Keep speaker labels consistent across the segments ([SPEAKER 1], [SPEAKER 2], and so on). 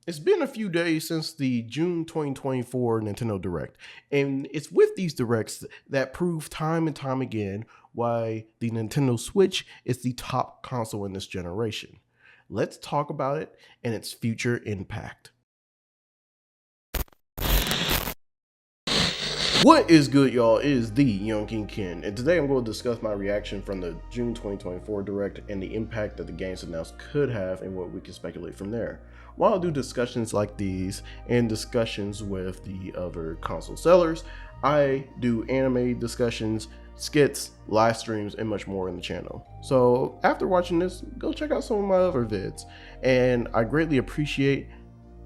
[SPEAKER 1] It's been a few days since the June 2024 Nintendo Direct, and it's with these directs that prove time and time again why the Nintendo Switch is the top console in this generation. Let's talk about it and its future impact. What is good, y'all? It is the Young King Ken, and today I'm going to discuss my reaction from the June 2024 Direct and the impact that the games announced could have and what we can speculate from there. While I do discussions like these and discussions with the other console sellers, I do anime discussions, skits, live streams, and much more in the channel. So after watching this, go check out some of my other vids, and I greatly appreciate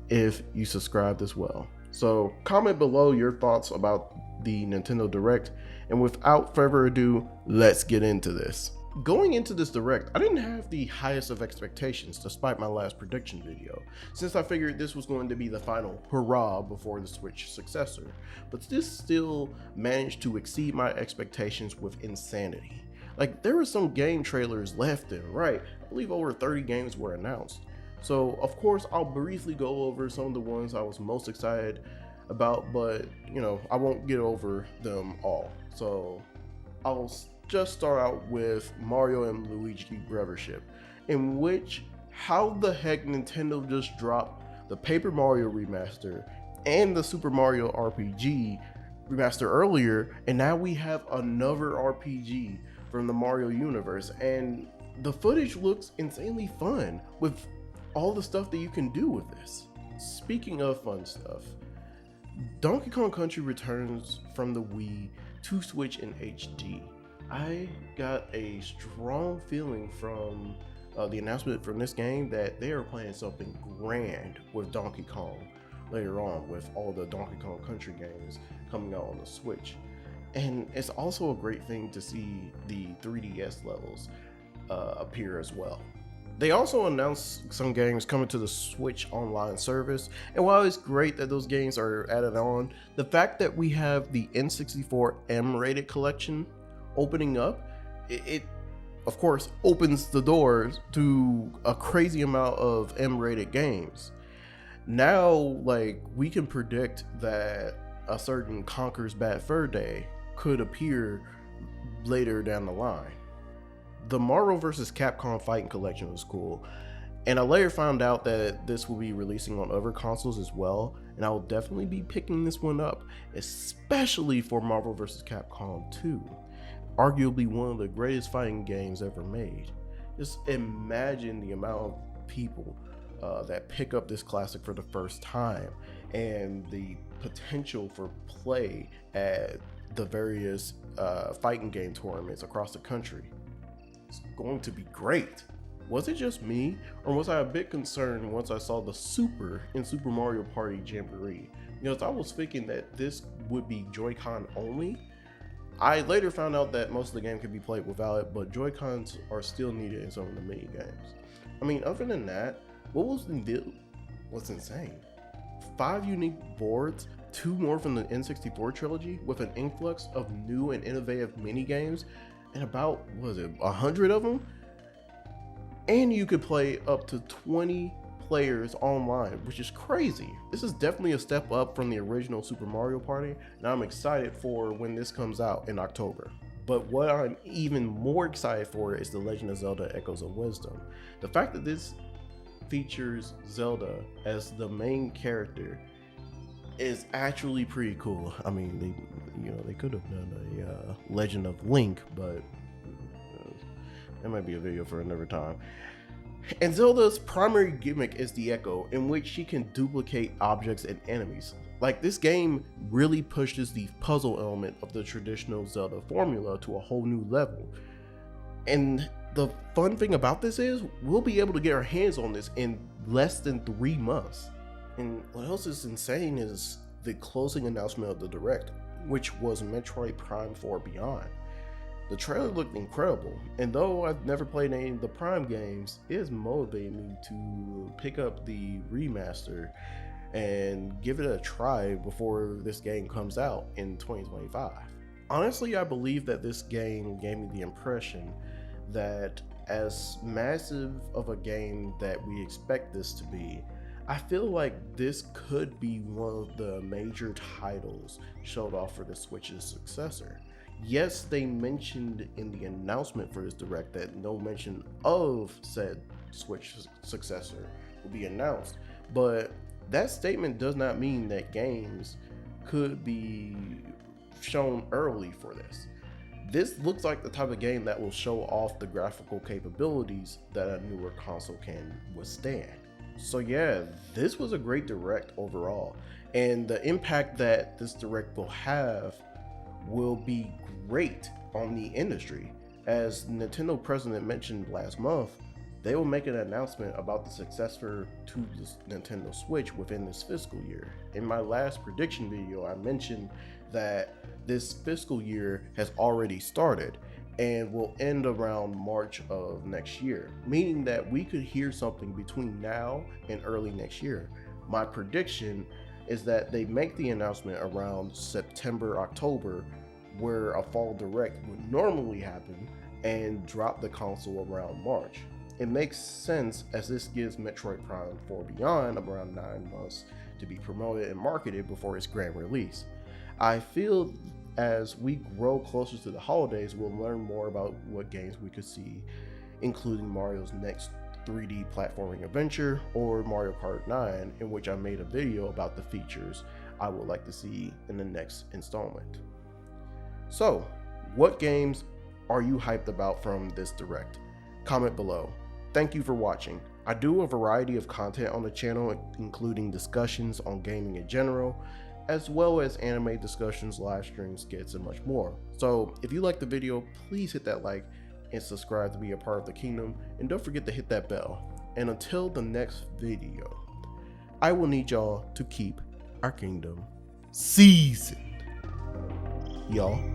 [SPEAKER 1] if you subscribed as well. So comment below your thoughts about the Nintendo Direct, and without further ado, let's get into this. Going into this Direct, I didn't have the highest of expectations despite my last prediction video, since I figured this was going to be the final hurrah before the Switch successor, but this still managed to exceed my expectations with insanity. Like, there were some game trailers left and right. I believe over 30 games were announced. So of course I'll briefly go over some of the ones I was most excited about, but I won't get over them all. So I'll just start out with Mario and Luigi Brothership, in which how the heck Nintendo just dropped the Paper Mario remaster and the Super Mario RPG remaster earlier, and now we have another RPG from the Mario universe, and the footage looks insanely fun with all the stuff that you can do with this. Speaking of fun stuff, Donkey Kong Country returns from the Wii to Switch in HD. I got a strong feeling from the announcement from this game that they are planning something grand with Donkey Kong later on, with all the Donkey Kong Country games coming out on the Switch. And it's also a great thing to see the 3DS levels appear as well. They also announced some games coming to the Switch Online service, and while it's great that those games are added on, the fact that we have the N64 M-rated collection opening up, it of course opens the doors to a crazy amount of M-rated games. Now, like, we can predict that a certain Conker's Bad Fur Day could appear later down the line. The Marvel vs. Capcom Fighting Collection was cool, and I later found out that this will be releasing on other consoles as well, and I will definitely be picking this one up, especially for Marvel vs. Capcom 2, arguably one of the greatest fighting games ever made. Just imagine the amount of people that pick up this classic for the first time, and the potential for play at the various fighting game tournaments across the country. It's going to be great. Was it just me, or was I a bit concerned once I saw the Super in Super Mario Party Jamboree? Because I was thinking that this would be Joy-Con only. I later found out that most of the game could be played without it, but Joy-Cons are still needed in some of the mini games. I mean, other than that, what was insane? 5 unique boards, 2 more from the N64 trilogy, with an influx of new and innovative mini games, and about, what was it, 100 of them? And you could play up to 20 players online, which is crazy. This is definitely a step up from the original Super Mario Party, and I'm excited for when this comes out in October. But what I'm even more excited for is The Legend of Zelda Echoes of Wisdom. The fact that this features Zelda as the main character is actually pretty cool. I mean, they could have done a Legend of Link, but that might be a video for another time. And Zelda's primary gimmick is the Echo, in which she can duplicate objects and enemies. Like, this game really pushes the puzzle element of the traditional Zelda formula to a whole new level. And the fun thing about this is, we'll be able to get our hands on this in less than 3 months. And what else is insane is the closing announcement of the Direct, which was Metroid Prime 4 Beyond. The trailer looked incredible, and though I've never played any of the Prime games, it has motivated me to pick up the remaster and give it a try before this game comes out in 2025. Honestly, I believe that this game gave me the impression that as massive of a game that we expect this to be, I feel like this could be one of the major titles showed off for the Switch's successor. Yes, they mentioned in the announcement for this direct that no mention of said Switch successor will be announced, but that statement does not mean that games could be shown early for this. This looks like the type of game that will show off the graphical capabilities that a newer console can withstand. So yeah, this was a great direct overall, and the impact that this direct will have will be great on the industry. As Nintendo president mentioned last month, they will make an announcement about the successor to the Nintendo Switch within this fiscal year. In my last prediction video, I mentioned that this fiscal year has already started and will end around March of next year, meaning that we could hear something between now and early next year. My prediction is that they make the announcement around September, October, where a fall direct would normally happen, and drop the console around March. It makes sense as this gives Metroid Prime 4 Beyond around 9 months to be promoted and marketed before its grand release. I feel as we grow closer to the holidays, we'll learn more about what games we could see, including Mario's next 3D platforming adventure or Mario Kart 9, in which I made a video about the features I would like to see in the next installment. So, what games are you hyped about from this direct? Comment below. Thank you for watching. I do a variety of content on the channel, including discussions on gaming in general, as well as anime discussions, live streams, skits, and much more. So if you like the video, please hit that like and subscribe to be a part of the kingdom, and don't forget to hit that bell. And until the next video, I will need y'all to keep our kingdom seasoned. Y'all.